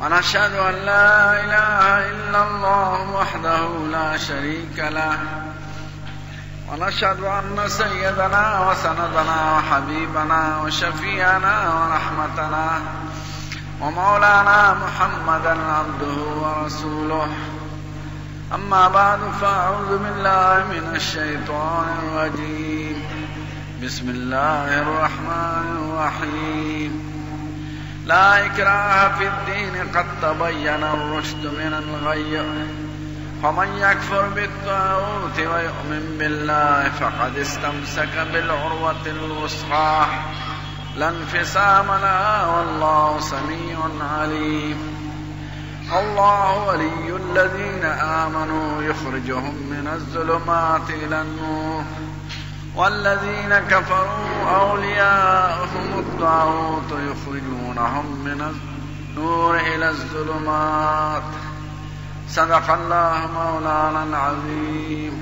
ونشهد أن لا إله إلا الله وحده لا شريك له ونشهد أن سيدنا وسندنا وحبيبنا وشفيعنا ورحمتنا ومولانا محمدا عبده ورسوله. أما بعد فأعوذ بالله من الشيطان الرجيم. بسم الله الرحمن الرحيم. لا إكراه في الدين قد تبين الرشد من الغي فمن يكفر بالطاغوت ويؤمن بالله فقد استمسك بالعروة الوثقى لا انفصام لها والله سميع عليم. الله ولي الذين آمنوا يخرجهم من الظلمات إلى النور والذين كفروا أولياءهم الطاغوت يخرجونهم من النور إلى الظلمات. صدق الله مولانا العظيم.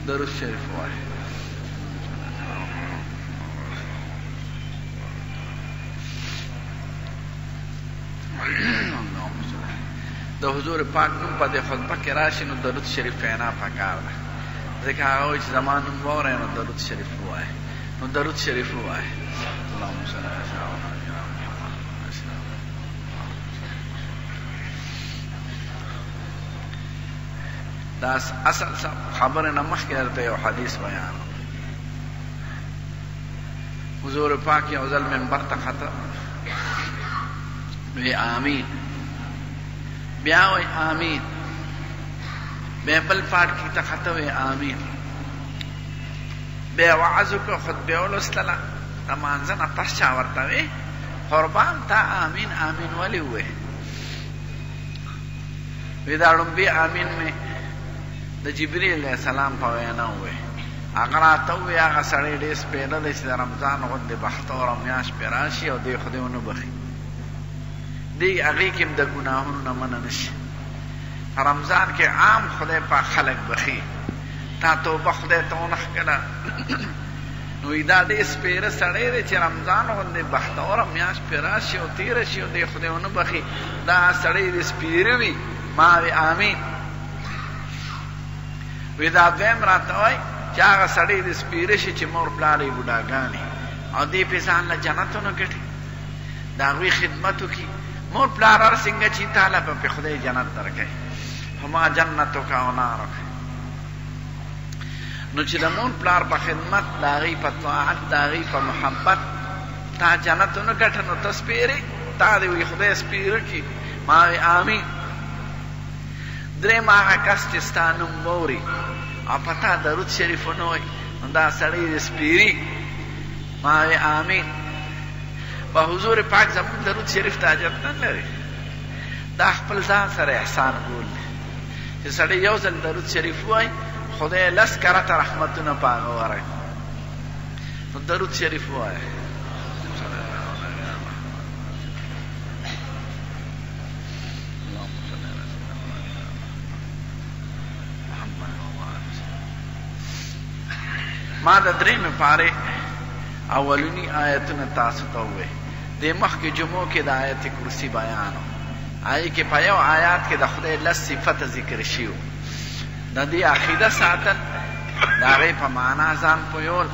درود الشريف واحد. د حضور پاک نوم په دې خطبه کې راشي نو درود شریف وینا پکار ده. ځکه هغه وایي چې زما نوم واورئ نو درود شریف ووایئ. نو درود شریف ووایئ. اللهم صل علی سیدنا دا اصل خبره نه مخکې درته یو حدیث بیان. حضور پاک یو ځل منبر ته خطه وی آمین، بیا وی آمین، بیا بل پاٹ کی ته خطه وی آمین، بیا وعظ وکړه خطبه ولوستله لمانځه نه پس چا ورته وی قربان تا آمین آمین ولې ووایې؟ وی دا ړومبي آمین مې د جبریل علیه السلام په وینا ووایې. هغه راته ووایي هغه سړی ډېر سپېره دی چې د رمضان غوندې بختوره میاشت پرې راشي او دی خدای ونه بخي، دی هغې کې هم د ګناهونو نه منع نه شي. رمضان کې عام خدای پاک خلک بخي، تا توبه خدای ته ونه ښکله نو دا ډېر سپېره سړی دی چې رمضان غوندې بختوره میاشت پرې راشي او تېره شي او دی خدای ونه بخي، دا سړی دې سپېره وي. ما وی آمین. وی دا دویم راته وایي چې هغه سړی دې سپېره شي چې مور پلار یې بوډاګانې او دې پې ځان له جنت ونه ګټي، د هغوی خدمت وکړي. مور پلار هر څنګه چې تعالی به پې خدای جنت درکوي، هما جنتک و نارک. نو چې د مور پلار په خدمت د هغوی په طاعت د هغوی په محبت تا جنت ونه ګټه نو ته سپېرې، تا دې وي خدای سپېره کړي. ما وی آمین. درېیم هغه کس چې ستا نوم واوري او په تا درود شریف ونه وایي نو دا سړی دې سپېري. ما وی آمین. په حضور پاک زمون درود شریف ته حاجت نه لري، دا خپل ځان سره احسان کول دی چې سړی یو ځل درود شریف ووایي خدای لس کرته رحمتونه په هغه ورکړي. نو درود شریف ووایه. ما د درېیمې پارې اولونی آیتونه تاسو ته ووایي. د مخکې جمعو کې د آیت کرسي بیان و، هغې کې په یو آیات کې د خدای لس صفته ذکر شي و. د دې عقیده ساتل، د هغې په معنا ځان پوهول،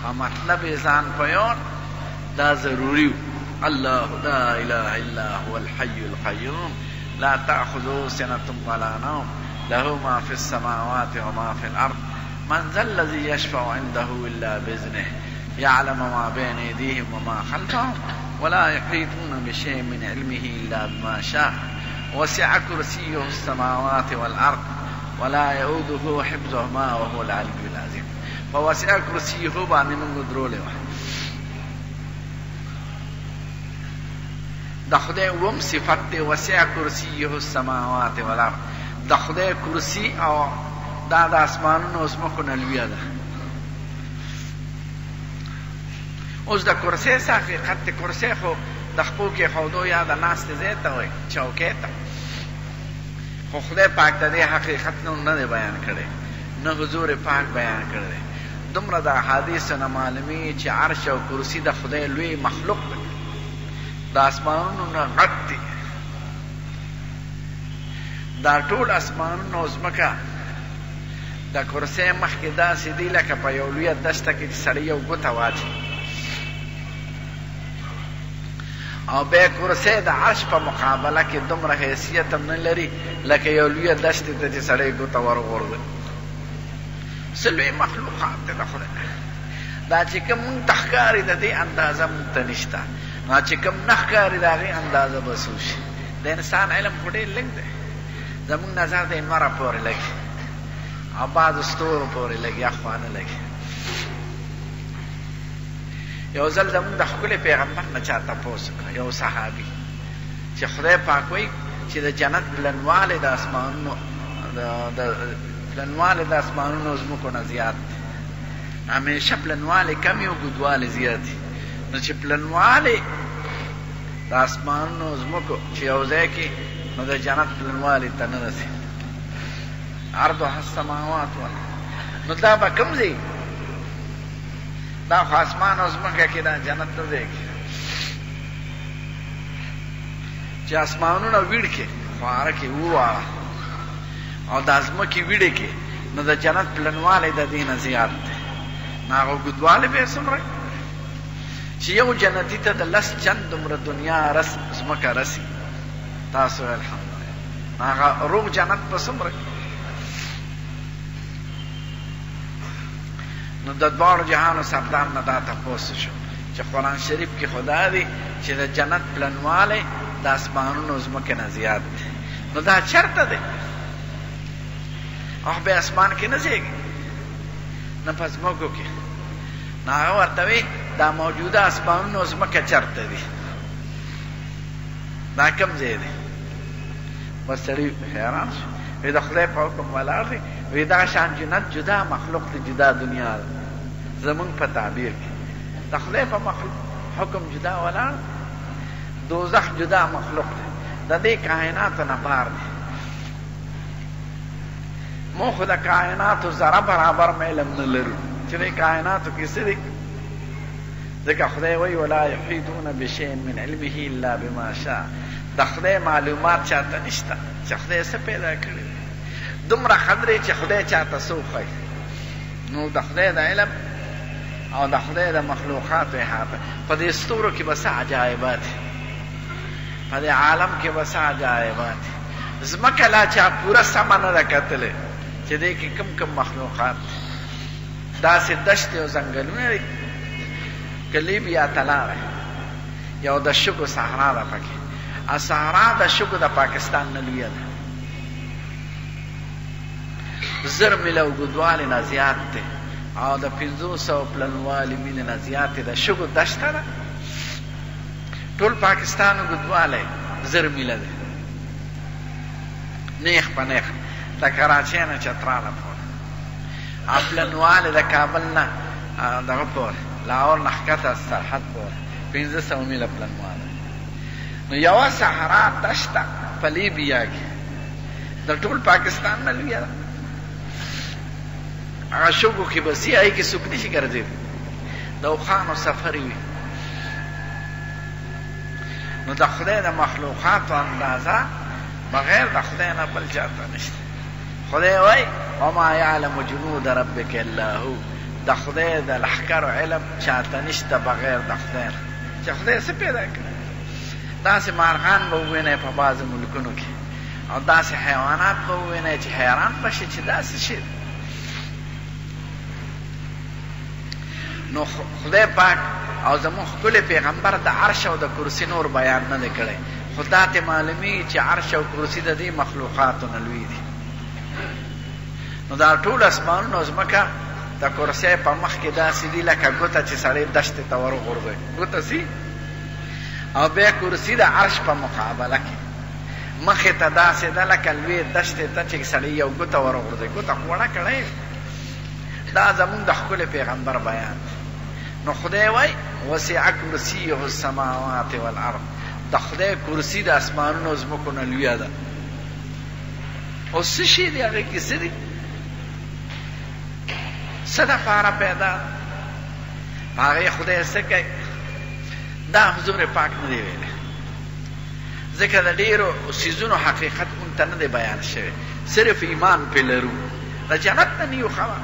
په مطلب یې ځان پوهول دا ضروري و. الله لا اله الا هو الحي القيوم لا تأخذه سنة ولا نوم له ما في السماوات وما في الأرض من ذا الذي يشفع عنده إلا بإذنه يعلم ما بين أيديهم وما خلفهم ولا يحيطون بشيء من علمه إلا بما شاء وسع كرسيه السماوات والأرض ولا يؤوده حفظهما وهو العلي العظيم. فوسع كرسيه باندې موږ درولې وه. د خدای اووم صفت دی وسع کرسیه السماوات والارض. د خدای کرسی او دا د اسمانونو او ځمکو نه لویه ده. اوس د کرسۍ څه حقیقت دی؟ کرسۍ خو د خپو کېښودو یا د ناستې ځای ته وایي، چوکۍ ته. خو خدای پاک ته دې حقیقت نه دی بیان کړی، نه حضور پاک بیان کړی. دومره د احادیثو نه معلومېږي چې عرش او کرسي د خدای لوی مخلوق دی، د اسمانونو نه غټ دی. دا ټول اسمانونه او ځمکه د کرسۍ مخکې داسې دي لکه په یو لویه دشته کې چې سړی یو ګوته واچي او بیا کرسۍ د عرش په مقابله کې دومره حیثیت هم نه لري لکه یو لویه دشتې ته چې سړی ګوته ورغورځوي څه لوی مخلوقات دی د خدای دا چې کوم مونږ ته ښکاري د دې اندازه مونږ ته نشته چې کوم نه ښکاري د هغې اندازه به څو شي د انسان علم خو ډېر لږ دی زمونږ نظر د لمره پورې لګي او بعضو ستورو پورې لګي اخوا نه لګي یو ځل زمونږ د ښکلي پیغمبر نه چا تپوس وکړه یو صحابي چې خدای پاک وایي چې د جنت پلنوالی د اسمانونو پلنوالی د اسمانونو ځمکو نه زیات دی همیشه پلنوالی کم وي او اوږدوالی زیات وي نو چې پلنوالی د اسمانونو ځمکو چې یو ځای کې نو د جنت پلنوالی ته نه رسي عرضها السماوات نو دا به کوم ځای دا خو اسمان او ځمکه کې دا جنت نه ځای کې چې اسمانونه ویړ کې خواره کې وواړه او د ځمکې ویړې کې نو د جنت پلنوالی د دې نه زیات دی نو هغه اوږدوالی به یې څومره چې یو جنتي ته د لس چند دومره دنیا ځمکه رسي تاسو الحمدلله نو هغه روغ جنت به څومره نو د دواړو جهانو سردار نه دا تپوس شو چې قرآن شریف کې خدا دی چې د جنت پلنوالی د اسمانونو ځمکې نه زیات دی نو دا چرته دی او بیا اسمان کې نه ځایږي نه په ځمکو کې نو هغه ورته وایي دا موجوده اسمانونو ځمکه چرته دي دا کوم ځای دی بس سړي حیران شو وی د خدای په حکم ولاړ دی وی دا شان جنت جدا مخلوق دی جدا دنیا ده زمونږ په تعبیر کې د خدای په حکم جدا ولاړ دوزخ جدا مخلوق دی د دې کائناتو نه بار دی مو خو د کائناتو ذره برابر علم نه لرو چې د کائناتو کې څه دی ځکه خدای وایي ولا یحیطون بشیء من علمه الا بما شاء د خدای معلومات چاته نشته چې خدای څه پیدا کړي دومره قدرې چې خدای چاته څه وښایي نو د خدای د علم او د خدای د مخلوقاتو احاطه په دې ستورو کې به څه عجایبات په دې عالم کې به څه عجایبات ځمکه لا چا پوره سمه نه ده کتلې چې دې کې کم کم مخلوقات داسې دشتې او ځنګلونه دي که لیبیا ته لاړی یو د شګو صحرا ده پکې صحرا د شګو د پاکستان نه لویه ده 1000 میله اوږدوالي نه زیات دی او د 500 پلنوالي میلې نه زیات دی د شګو دشته ده ټول پاکستان اوږدوالی 1000 میله دی نیخ په نیخ د کراچۍ نه چتراله پورې او پلنوالی د کابل نه دغه پورې لاهور نه ښکته سرحد پورې 500 میله پلنوالی نو یوه صحرا دشته په لیبیا کې د ټول پاکستان نه لویه ده هغه شګو کې به ځي هغې کې څوک نشي ګرځېدی د اوښانو سفر وي نو د خدای د مخلوقاتو اندازه بغیر د خدای نه بل چاته نشته خدای وایي وما یعلم جنود ربک الا هو د خدای د لښکرو علم چاته نشته بغیر د خدای نه چې خدای څه پیدا کړي داسې مارغان به ووینئ په بعضو ملکونو کې او داسې حیوانات به ووینئ چې حیران به شي چې داسې شي نو خدای پاک او زمون ښکلی پیغمبر د عرش او د کرسي نور بیان نه دی کړی خو دا ته معلومیږي چې عرش او کرسي د دې مخلوقاتو نه لوی دي نو دا ټول اسمانونه او ځمکه د کرسۍ په مخ کې داسې دي لکه ګوته چې سړی دشتې ته ورغورځوي ګوته سي او بیا کرسي د عرش په مقابله کې مخې ته داسې ده لکه لویې دشتې ته چې سړی یو ګوته ورغورځوي ګوته خو وړه کړی دا زمونږ د ښکلي پیغمبر بیان نو خدای وایي وسع کرسیه السماوات والارض د خدای کرسي د اسمانونو او ځمکو نه لویه ده او څه شي دی هغې کې څه دي څه دپاره پیدا هغې خدای څه کوي دا حضور پاک نه دی ویلی ځکه د ډېرو څیزونو حقیقت اون ته نه دی بیان شوی، صرف ایمان پې لرو. د جنت نه نه یو خبر،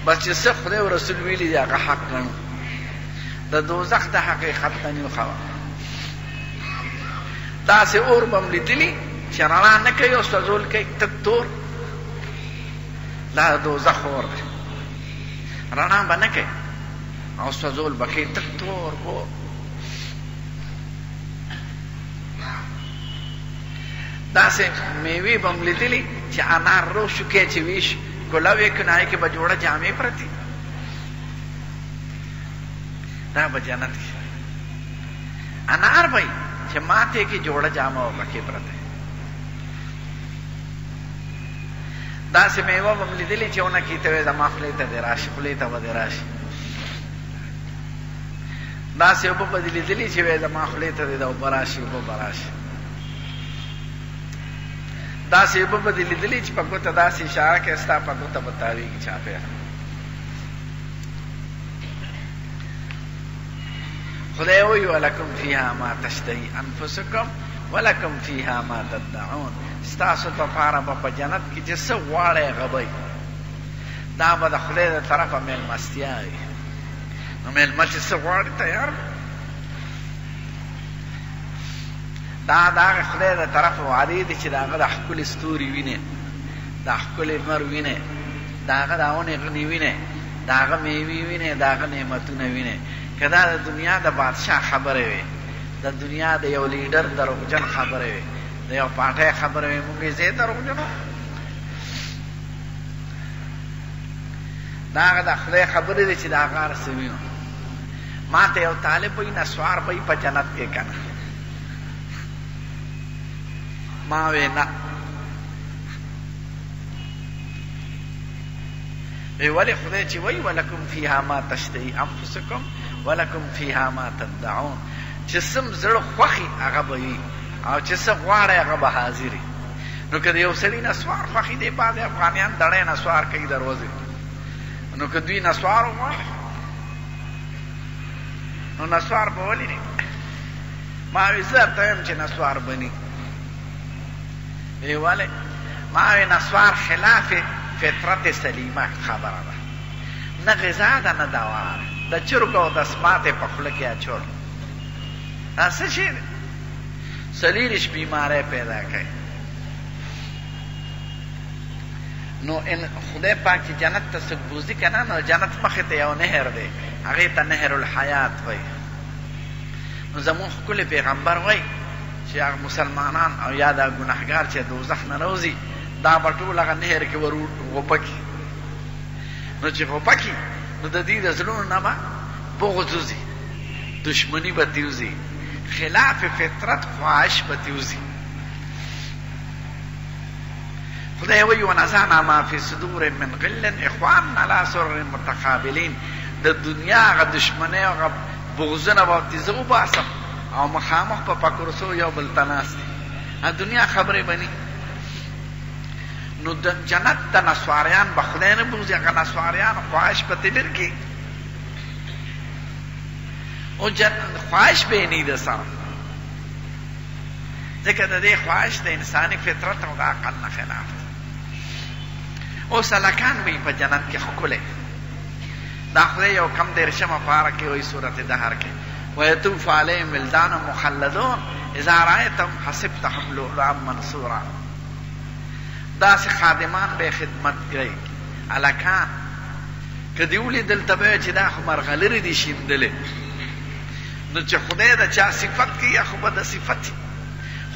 بس چې څه خدای او رسول ویلي دي هغه حق ګڼو. د دوزخ د حقیقت نه نه یو خبر. داسې اور به م لیدلي چې رڼا نه کوي او سوځول کوي، تک تور. دا د دوزخ اور دی، رڼا به نه کوي او سوځول به کوي، تک تور اور. داسې میوې به م لیدلي چې انار رو شوکې چې ویش ګله وې که نه، هغې کې به جوړه جامې پرتې. دا به جنت کې انار به چې ماته کې جوړه جامه او پکې پرته. داسې میوه به م لیدلې چې ونه کې ته وې زما خولې ته دې راشي، خولې ته به دې راشي. داسې اوبه به دې لیدلې چې وې زما خولې ته دې د اوبه راشي، اوبه به راشي. داسې اوبه به دې لیدلې چې په ګوته داسې اشاره کوي ستا په ګوته به تاویږي چاپېره. خدای وایي ولکم فیها ما تشتهی انفسکم ولکم فیها ما تدعون. ستاسو دپاره به په جنت کې چې څه غواړئ هغه به دا به د خدای د طرفه میلمستیا وي. نو میلمه چې څه غواړي تیار دا د هغه خدای د طرفه وعدې دي چې د هغه د ښکلي ستوري وینې، د ښکلي لمر وینې، د هغه د ونې غني وینې، د هغه میوې وینې، د هغه نعمتونه وینې. که دا د دنیا د بادشاه خبرې وي، د دنیا د یو لیډر دروغجن خبرې وي، د یو پاټۍ خبرې وي، موږ یې ځای دروغجن وو. دا هغه د خدای خبرې دي چې د هغه هر څه وینو. ما ته یو طالب وایي نسوار به په جنت کې که نه. ما وی نه. وی ولې خدای چې وایي ولکم فیها ما تشتهی انفسکم ولکم فیها ما تدعون، چې څه زړه خوښي هغه به وي او چې څه غواړئ هغه به حاضر وي. نو که د یو سړي نسوار خوښي دی، بعضې افغانیان دړی نسوار کوي دروازې، نو که دوی نسوار وغواړي نو نسوار به ولې نه. ما وی زه درته وایم چې نسوار به نه. وی ولې؟ ما وی نسوار خلاف فطرت سلیمه خبره ده، نه غذا ده نه دوا ده، د چرګ او د سپاتې په خوله کې اچول دا څه شی دی؟ څلېرویشت بیماری پیدا کوي. نو خدای پاک چې جنت ته څوک بوځي که نه، نو جنت مخې ته یو نهر دی، هغې ته نهر الحیات وایي. نو زمونږ ښکلی پیغمبر وایي چې هغه مسلمانان او یا دا ګناهګار چې دوزخ نه راوځي، دا به ټول هغه نهر کې ور غوپه کړي. نو چې غوپه کړي نو د دې د زړونو نه به بغض وځي، دشمني به ترې وځي، خلاف فطرت خواهش به ترې وځي. خدای وایي ونزعنا ما فی صدور من غل اخوانا علی سرر متقابلین. د دنیا هغه دشمنۍ او هغه بغضونه به ورته زه وباسم او مخامخ په پکرسو یو بل ته ناست دي، دنیا خبرې به نه. نو د جنت د نسواریان به خدای نه بوځي، هغه نسواریان خواهش به ترې لرې کړي او خواهش به یې نه د سره، ځکه د دې خواهش د انساني فطرت او د عقل نه خلاف دی. اوس هلکان به یې په جنت کې ښکلی. دا خدای یو کم دېرشمه پاره کې وایي سورت دهر کې ویطوف علیهم ولدان مخلدون اذا رأیتهم حسبتهم لؤلؤا منثورا. داسې خادمان به خدمت کوي هلکان، که دې ولیدل ته به چې دا خو مرغلرې دي شیندلې. نو چې خدای د چا صفت کوي یا خو به د صفت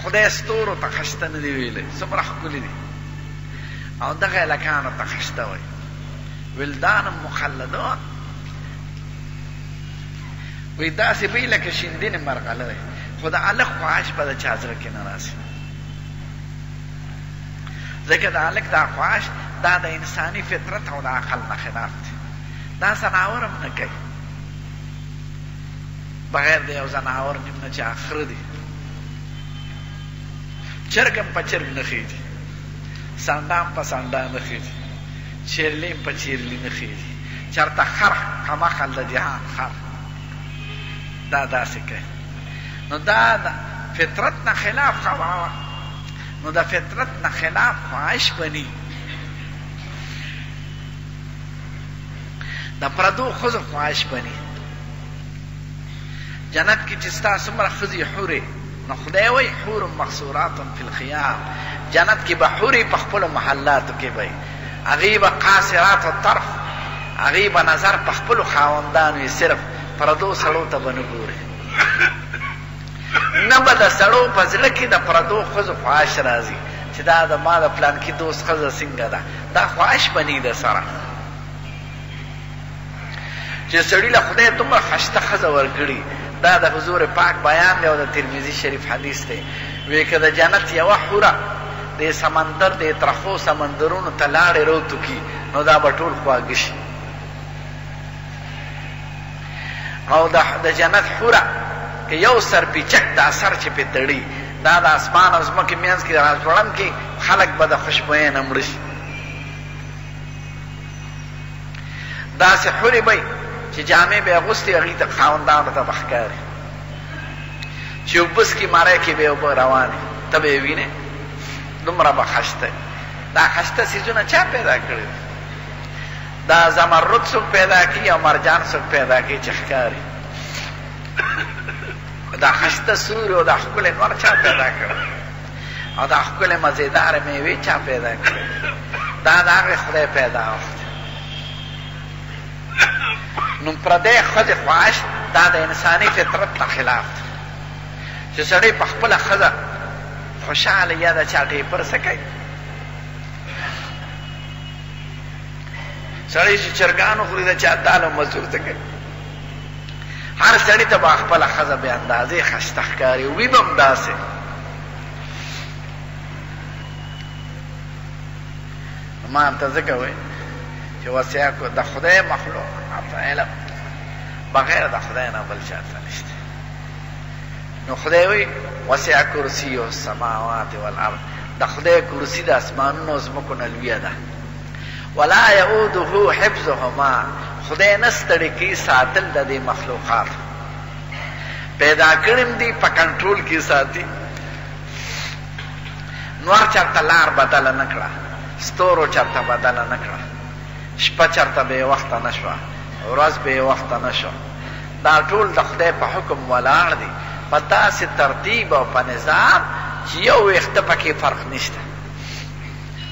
خدای ستورو ته خشته نه دی ویلی، څومره ښکلي دي. او دغه هلکانو ته خشته وایي ولدان مخلدون. وی داسې به لکه شیندنې مرغلرې، خو د هلک خواهش به د چا زړه کې نه راسي، ځکه د هلک دا خواهش دا د انساني فطرت او د عقل نه خلاف دی. دا ځناور هم نه کوي بغیر د یو ځناور نیم نه چې آخره دی. چرګ هم په چرګ نه خېږي، سانډا هم په سانډا نه خېږي، چیرلی هم په چیرلی نه خېږي. چېرته خر کمعقل د جهان خر دا داسې کوي. نو دا فطرت نه خلاف خبره نو د فطرت نه خلاف خواهش بني د پردو ښځو خواهش بني جنت کې چې ستا څومره ښځې حورې نو خدای وایي حور مقصورات فی الخیام جنت کې به حورې په خپلو محلاتو کې به هغې به قاصرات الطرف هغې به نظر په خپلو خاوندانو یې صرف پردو سړو ته به نه ګوري نه به د سړو په زړه کې د پردو ښځو خواهش راځي چې دا د ما د پلانکي دوست ښځه څنګه ده دا خواهش بني د سره چې سړي له خدای دومره ښایسته ښځه ورکړي دا د حضور پاک بیان دی او د ترمذي شریف حدیث دی وی که د جنت یوه حوره د سمندر د ترخو سمندرونو ته لاړې روتو کی نو دا به ټول خواږه شي او د جنت حوره که یو سرپیچک دا سر چې پې تړي دا د اسمان او ځمکې منځ کې راځوړن کې خلک به د خوشبویۍ نه مړه شي داسې حورې به چې جامې به یې اغوستې هغې ته خاوندانو ته به ښکاري چې اوبس کې مری کې به یې اوبه روانې ته به یې وینې دومره به ښایسته دا ښایسته څیزونه چا پیدا کړي دا زمرد څوک پیدا کړي او مرجان څوک پیدا کړي چې ښکاري دا ښایسته سوري او دا ښکلی نور چا پیدا کړي او دا ښکلی مزېداره میوې چا پیدا کړي دا د هغې خدای پیدا وخت نو پردی ښځې خواهش دا د انساني فطرت نه خلاف ده چې سړی په خپله ښځه خوشحاله یا د چا ټیپر څه کوي سړی چې چرګان وخوري د چا دال او مزدور څه کوي هر سړي ته به خپله ښځه بې اندازې ښایسته ښکاري وي به هم داسې ما همته ځکه وایي چې وسیع د خدای مخلوق علم بغیر د خدای نه بل چاته نشته نو خدای وایي وسع کرسیه السماوات والارض د خدای کرسي د اسمانونو او ځمکو نه لویه ده ولا یعوده حفظهما خدای نه ستړی کوي ساتل د دې مخلوقات پیدا کړم دي په کنټرول کې ساتي نور چرته لار بدله نه کړه ستورو چرته بدله نه کړه شپه چرته بې وخته نه شوه ورځ بې وخته نه شوه دا ټول د خدای په حکم ولاړ دي په داسې ترتیب او په نظام چې یو ویښته پکې فرق نشته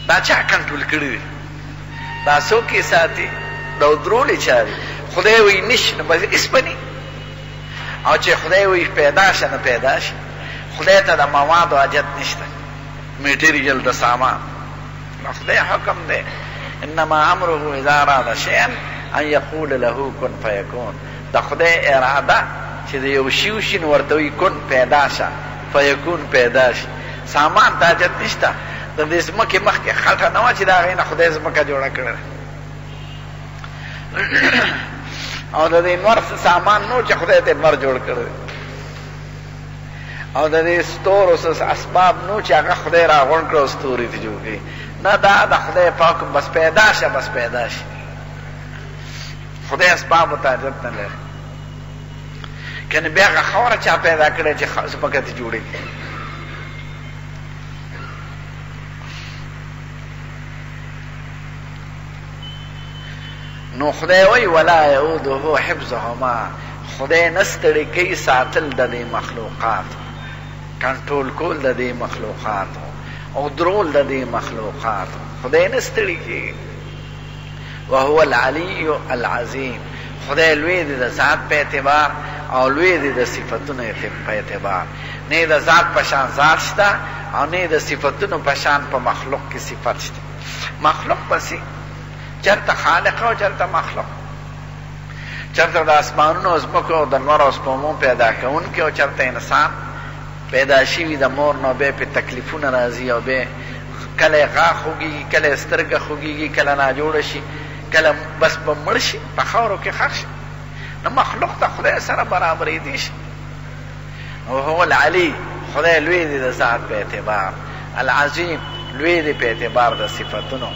دا چا کنټرول کړي دي دا څوک یې ساتي دا درولې چا دي خدای وایي نشي نو بس هېڅ به او چې خدای وایي پیدا شه نه پیدا شي خدای ته د موادو حاجت نشته میټیریل د سامان نو خدای حکم دی انما امره اذا اراد شیئا ان یقول له کن فیکون د خدای اراده چې د یو شي وشي نو ورته وایي کن پیدا شه فیکون پیدا شي سامان ته حاجت نشته د دې ځمکې مخکې خټه نه وه چې د هغې نه خدای ځمکه جوړه کړې او د دې نور سامان نو چې خدای ته نور جوړ کړی او د دې ستورو اسباب نو چې هغه خدای راغونډ کړه او ستوري ته جوړ کړي نه دا د خدای په حکم بس پیدا شه بس پیدا شي خدای اسبابو ته حاجت نه لري کنه بیا هغه خاوره چا پیدا کړی چې ځمکه ته جوړې نو خدای وی ولا یعوده حفظهما خدای نه ستړی کوي ساتل د دې مخلوقات کنټرول کول د دې مخلوقات او درول د دې مخلوقات خدای نه ستړی کوي وهو العلی العظیم خدای لوی دی د ذات په اعتبار او لوی دی د صفتونو په اعتبار نه د ذات په شان ذات شته او نه د صفتونو په شان په مخلوق کې صفت شته مخلوق پسې چرته خالق او چرته مخلوق چرته د اسمانونو او ځمکو او د نور او سپوږمو پیدا کوونکی او چرته انسان پیدا شوي د مور نو بیا پې تکلیفونه راځي او بیا کله یې غاښ خوږېږي کله یې سترګه خوږېږي کله ناجوړه شي کله بس به مړ شي په خاورو کې ښخ شي نو مخلوق ته خدای سره برابرېدی شي وهو العلی خدای لوی دی د ذات په اعتبار العظیم لوی دی په اعتبار د صفتونو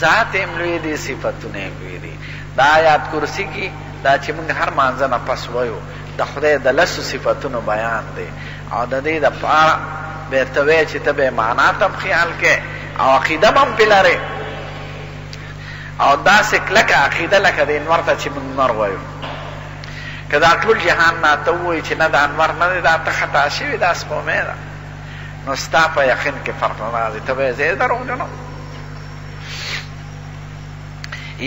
ذات هم لوی دی صفتونه هم لوی دی دا آیات کرسی کی دا چې موږ هر مانځه نه پس وایو د خدای د لسو صفتونو بیان دی او د دې دپاره بېرته وایې چې ته به معنا ته هم خیال کې او عقیده به هم پې لرې او داسې کلکه عقیده لکه د انور ته چې موږ نور وایو که دا ټول جهان نه ته ووایي چې نه دا انور نه دی دا ته خطا شوي دا سپومې ده نو ستا په یقین کې فرق نه راځي ته به یې زه دروغجن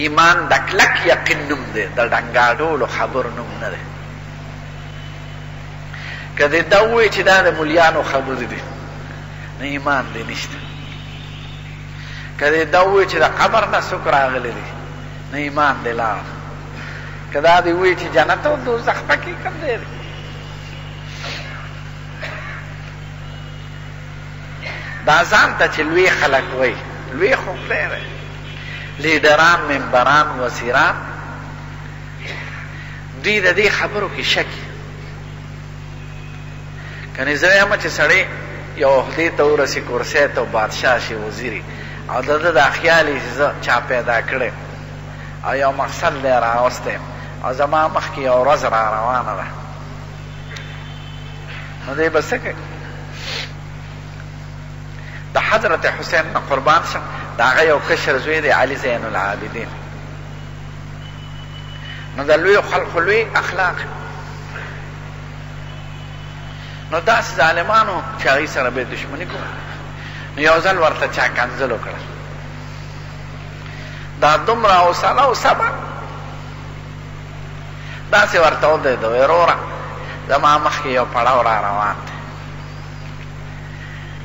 ایمان د کلک یقین نوم دی د ډنګاډولو خبرو نوم نه دی که دې دا ووایي چې دا د مولیانو خبرې دي نه ایمان دی نشته که دې دا ووایي چې د قبر نه څوک راغلی دي نه ایمان دی لاړ که دا دې ووایي چې جنت او دوزخ پکې کوم دی دا ځان ته چې لوی خلک وایي لوی خو خدای دی لیډران ممبران وزیران دوی د دې خبرو کې شک کنې زه یم چې سړی یو عهدې ته ورسي کرسی ته بادشاه شي وزیري او د ده دا خیال یي چې زه چا پیدا کړی او یو مقصد دی راوستی او زما مخکې یو ورځ را روانه ده نو دی به څه کوي د حضرت حسین نه قربان شم د هغه یو کشر زوی دی علي زین العابدین نو د لویو خلقو لوی اخلاق نو داسې ظالمانو چې هغوی سره به دشمني کوو نو یو ځل ورته چا کنځل وکړه دا دومره حوصله او صبر داسې ورته ودرېده وایي وروره زما مخکې یو پړاو را روان دی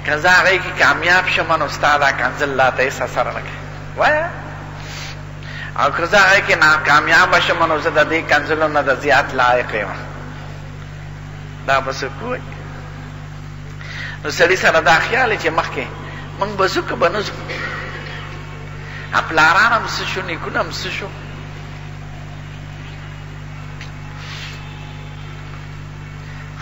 که زه هغې کې کامیاب شم نو ستا دا کنځل لا ته هېڅ اثر نه کوي وایه او که زه هغې کې ناکامیابه شم نو زه د دې کنځلو نه د زیات لایق یم دا به څوک وایي نو سړي سره دا خیال چې مخکې موږ به ځو که به نه ځو پلاران هم څه شو نیکونه هم څه شو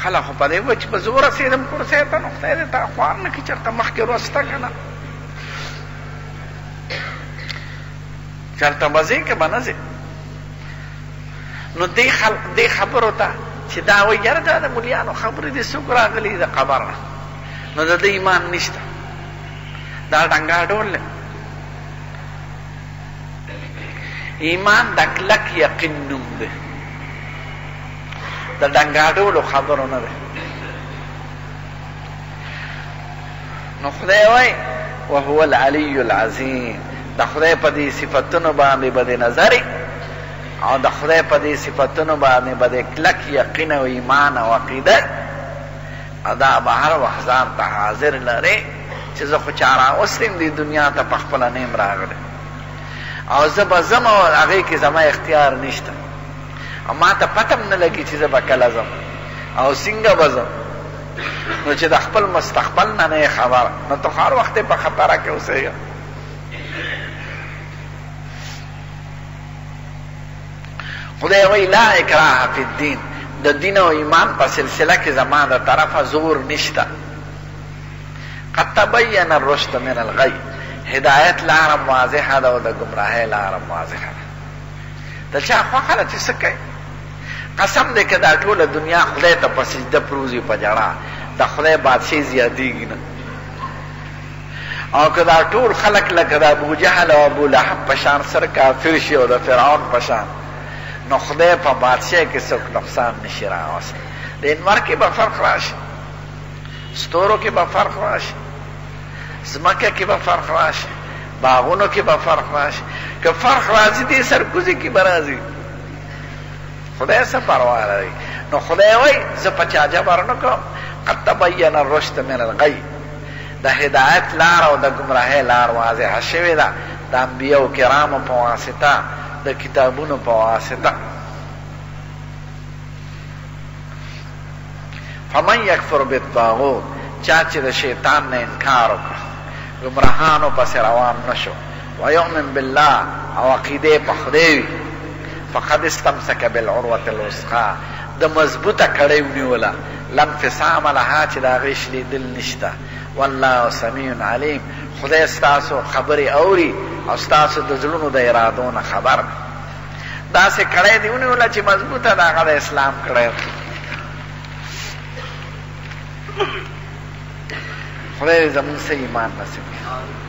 خلک خو په دې وایي چې به زه ورسېدم کرسۍ ته نو خدای دې تا خوار نه کړي چېرته مخکې ورسته که نه چېرته به ځې که به نه ځې نو دې خبرو ته چې دا وایي یاره دا د مولیانو خبرې دي څوک راغلي د قبر نه نو د ده ایمان نشته دا ډنګا ډول دی ایمان د کلک یقین نوم دی د ډنګا ډولو خبرو نه دی نو خدای وایي وهو العلی العظیم د خدای په دې صفتونو باندې به د نظرې او د خدای په دې صفتونو باندې به د کلک یقین او ایمان او عقیده دا به هر وخت ځان ته حاضر لرې چې زه خو چا راوستیم دې دنیا ته په خپله نیم راغلی او زه به ځم او هغې کې زما اختیار نشته او ما ته پته هم نه لګي چې زه به کله ځم او څنګه به ځم نو چې د خپل مستقبل نه نه یې خبره نو ته هر وخت په خطره کې اوسېږه خدای وایي لا اکراه فی الدین د دین او ایمان په سلسله کې زما د طرفه زور نشته قد تبین الرشد من الغی هدایت لارم واضحه ده او د ګمراهۍ لارم واضحه ده د چا خوښه ده چې څه کوي قسم دی که دا ټوله دنیا خدای ته په سجده پروزي په جړه د خدای بادشاهي زیاتېږي نه او که دا ټول خلک لکه د ابوجهل او ابولهب په شان سر کافر شي او د فرعون په شان نو خدای په بادشاهۍ کې څوک نقصان نشي راوستی د انور کې به فرق راشي ستورو کې به فرق راشي ځمکه کې به فرق راشي باغونو کې به فرق راشي که فرق راځي دې سرکوزي کې به راځي خدای څه پروا لري نو خدای وایي زه په چا جبر نه کوم قد تبین الرشد من الغی د هدایت لار او د ګمراهۍ لار واضحه شوې ده د انبیاو کرامو په واسطه د کتابونو په واسطه فمن یکفر بالطاغوت چا چې د شیطان نه انکار وکړه ګمراهانو پسې روان نشو ویؤمن بالله او عقیدې په خدای وي فقد استمسک بالعروة الوثقی د مضبوطه کړۍ ونیوله لا انفصام لها چې د هغې شلېدل نشته والله سمیع علیم خدای ستاسو خبرې اوري او ستاسو د زړونو د ارادو نه خبر داسې کړۍ دې ونیوله چې مضبوطه د هغه د اسلام کړۍ خدای زمون سه ایمان نصیب کړي.